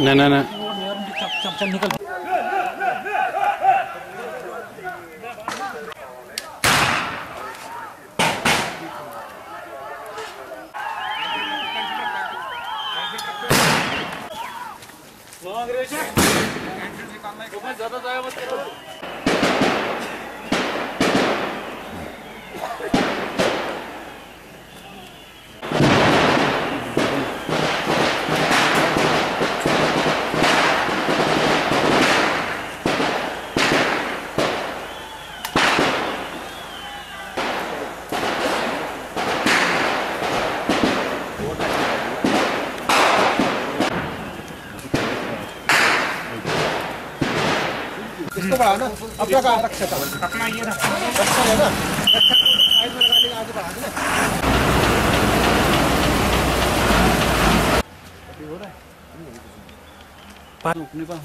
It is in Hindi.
ना ना ना चल निकल। ज्यादा जाया मत करो। इसको बढ़ा ना अपना का रक्षा अपना ये ना रक्षा है ना रक्षा साइड में लगा लेगा आगे बढ़ा देना अभी हो रहा है पानी ऊपर नहीं पा